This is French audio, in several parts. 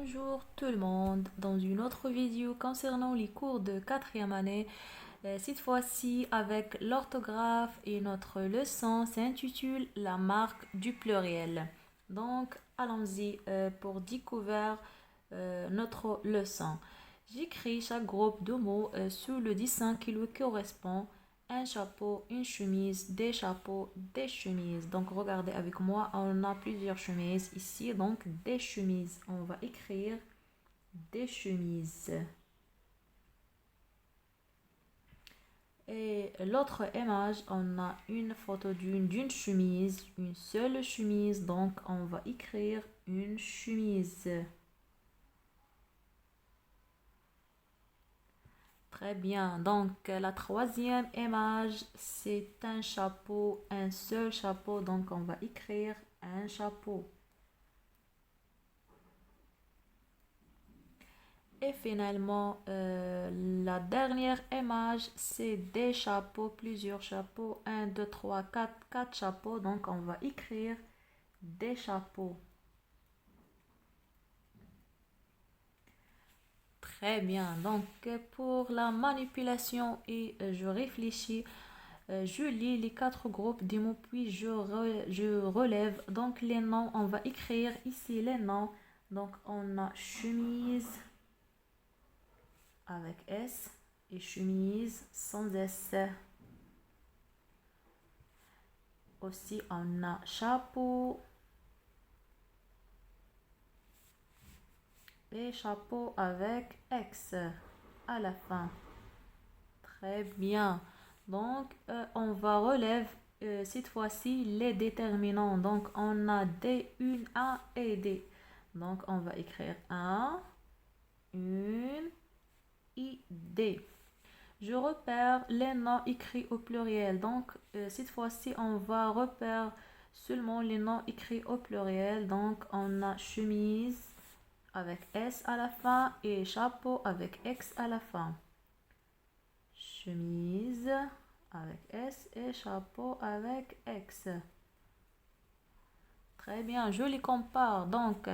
Bonjour tout le monde, dans une autre vidéo concernant les cours de quatrième année, cette fois-ci avec l'orthographe et notre leçon s'intitule La marque du pluriel. Donc allons-y pour découvrir notre leçon. J'écris chaque groupe de mots sous le dessin qui lui correspond. Un chapeau, une chemise, des chapeaux, des chemises. Donc regardez avec moi, on a plusieurs chemises ici, donc des chemises. On va écrire des chemises. Et l'autre image, on a une photo d'une chemise, une seule chemise, donc on va écrire une chemise. Très bien. Donc, la troisième image, c'est un chapeau, un seul chapeau. Donc, on va écrire un chapeau. Et finalement, la dernière image, c'est des chapeaux, plusieurs chapeaux. Un, 2, 3, 4, 4 chapeaux. Donc, on va écrire des chapeaux. Très bien. Donc, pour la manipulation et je réfléchis, je lis les quatre groupes des mots, puis je relève. Donc, les noms, on va écrire ici les noms. Donc, on a chemise avec S et chemise sans S. Aussi, on a chapeau et chapeau avec X à la fin. Très bien. Donc, on va relever cette fois-ci les déterminants. Donc, on a D, une, A et D. Donc, on va écrire un, une, I, D. Je repère les noms écrits au pluriel. Donc, cette fois-ci, on va repérer seulement les noms écrits au pluriel. Donc, on a chemise avec S à la fin et chapeau avec X à la fin. Chemise avec S et chapeau avec X. Très bien, je les compare. Donc,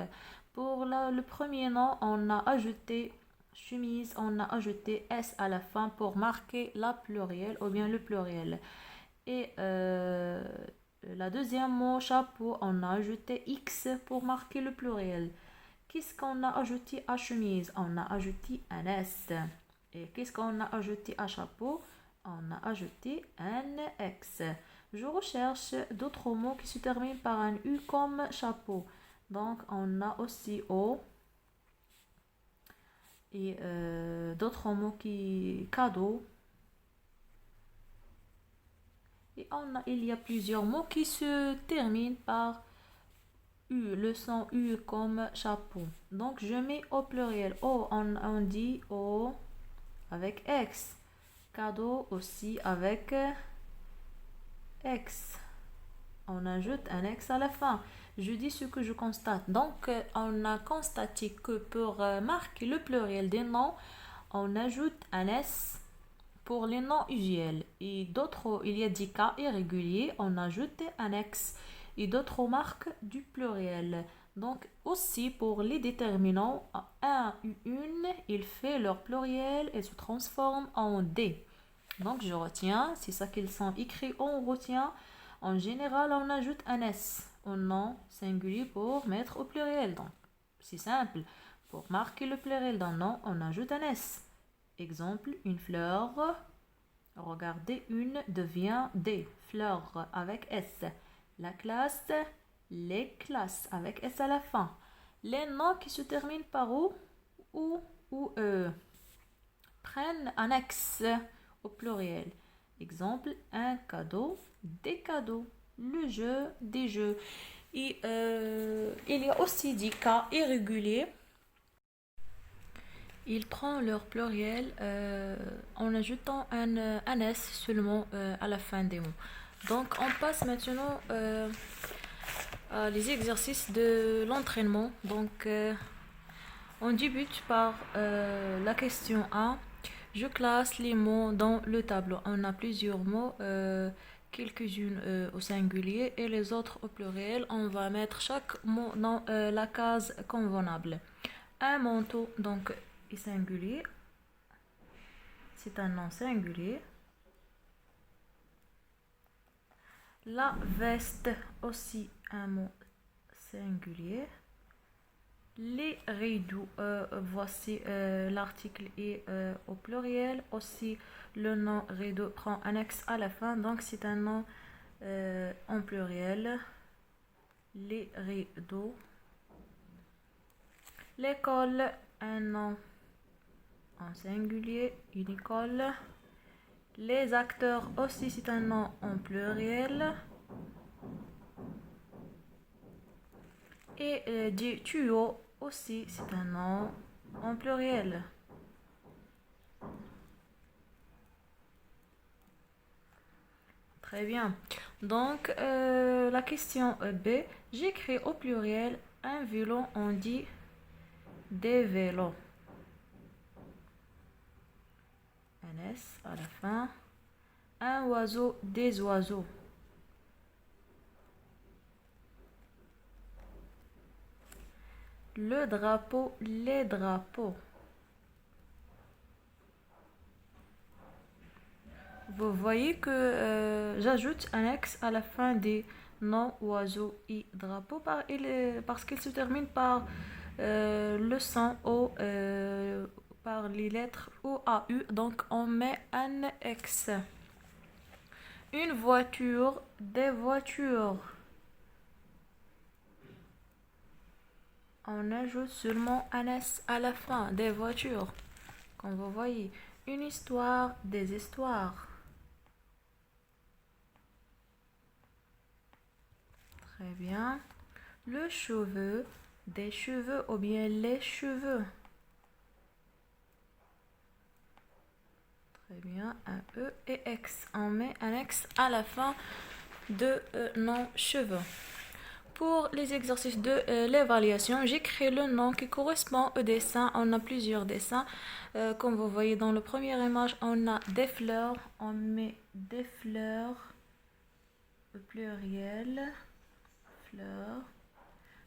pour le premier nom, on a ajouté chemise, on a ajouté S à la fin pour marquer la pluriel ou bien le pluriel. Et la deuxième mot, chapeau, on a ajouté X pour marquer le pluriel. Qu'est-ce qu'on a ajouté à chemise? On a ajouté un S. Et qu'est-ce qu'on a ajouté à chapeau? On a ajouté un X. Je recherche d'autres mots qui se terminent par un U comme chapeau. Donc, on a aussi O. Et d'autres mots qui... cadeau. Et il y a plusieurs mots qui se terminent par U, le son U comme chapeau. Donc, je mets au pluriel. O, on dit O avec X. Cadeau aussi avec X. On ajoute un X à la fin. Je dis ce que je constate. Donc, on a constaté que pour marquer le pluriel des noms, on ajoute un S pour les noms usuels. Et d'autres, il y a des cas irréguliers, on ajoute un X. Et d'autres marques du pluriel. Donc, aussi pour les déterminants, un ou une, il fait leur pluriel et se transforme en D. Donc, je retiens, c'est ça qu'ils sont écrits, on retient. En général, on ajoute un S au nom singulier pour mettre au pluriel. Donc, c'est simple. Pour marquer le pluriel d'un nom, on ajoute un S. Exemple, une fleur. Regardez, une devient des fleurs avec S. La classe, les classes avec S à la fin. Les noms qui se terminent par ou E prennent un X au pluriel. Exemple, un cadeau, des cadeaux, le jeu, des jeux. Et il y a aussi des cas irréguliers. Ils prennent leur pluriel en ajoutant un S seulement à la fin des mots. Donc, on passe maintenant à les exercices de l'entraînement. Donc, on débute par la question 1. Je classe les mots dans le tableau. On a plusieurs mots, quelques-unes au singulier et les autres au pluriel. On va mettre chaque mot dans la case convenable. Un manteau, donc, est singulier. C'est un nom singulier. La veste, aussi un mot singulier. Les rideaux, voici l'article est au pluriel. Aussi, le nom rideau prend annexe à la fin, donc c'est un nom en pluriel. Les rideaux. L'école, un nom en singulier, une école. Les acteurs, aussi c'est un nom en pluriel. Et du tuyau, aussi c'est un nom en pluriel. Très bien. Donc, la question B, j'écris au pluriel un vélo, on dit des vélos. Un S à la fin. Un oiseau, des oiseaux. Le drapeau, les drapeaux. Vous voyez que j'ajoute un X à la fin des noms, oiseaux et drapeaux parce qu'il se termine par le son O, par les lettres O, A, U. Donc on met un X. Une voiture, des voitures. On ajoute seulement un S à la fin, des voitures. Comme vous voyez, une histoire, des histoires. Très bien. Le cheveu, des cheveux ou bien les cheveux. Très bien. Un E et X. On met un X à la fin de nom cheveux. Pour les exercices de l'évaluation, j'écris le nom qui correspond au dessin. On a plusieurs dessins. Comme vous voyez dans la première image, on a des fleurs. On met des fleurs au pluriel. Fleurs.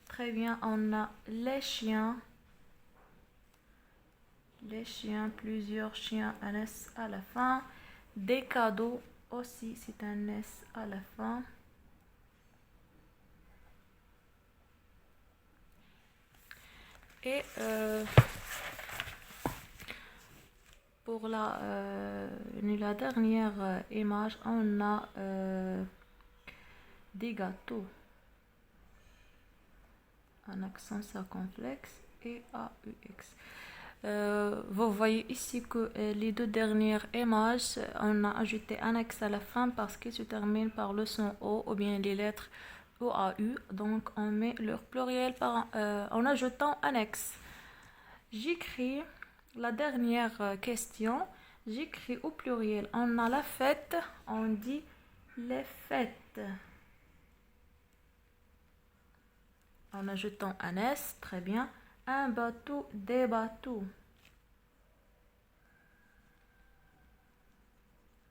Très bien, on a les chiens. Les chiens, plusieurs chiens, un S à la fin. Des cadeaux, aussi c'est un S à la fin. Et pour la dernière image, on a des gâteaux. Un accent circonflexe et AUX. Vous voyez ici que les deux dernières images, on a ajouté un X à la fin parce qu'il se termine par le son O ou bien les lettres OAU. Donc on met leur pluriel en ajoutant un X. J'écris la dernière question. J'écris au pluriel. On a la fête, on dit les fêtes. En ajoutant un S, très bien. Un bateau, des bateaux.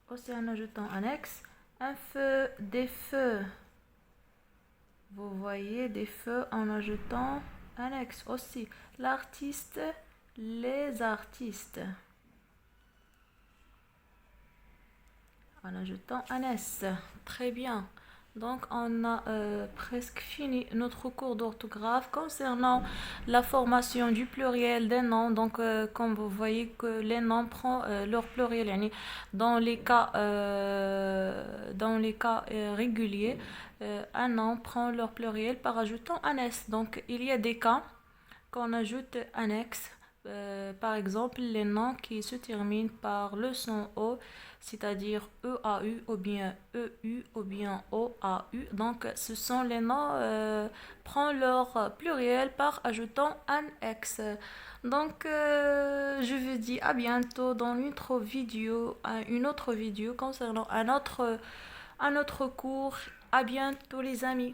Aussi en ajoutant un X. Un feu, des feux. Vous voyez des feux en ajoutant un X aussi. L'artiste, les artistes. En ajoutant un S. Très bien. Donc on a presque fini notre cours d'orthographe concernant la formation du pluriel des noms. Donc comme vous voyez que les noms prennent leur pluriel. Dans les cas réguliers, un nom prend leur pluriel par ajoutant un S. Donc il y a des cas qu'on ajoute un X. Par exemple, les noms qui se terminent par le son O, c'est-à-dire EAU ou bien EU ou bien OAU. Donc, ce sont les noms prennent leur pluriel par ajoutant un X. Donc, je vous dis à bientôt dans une autre vidéo concernant un autre cours. À bientôt les amis.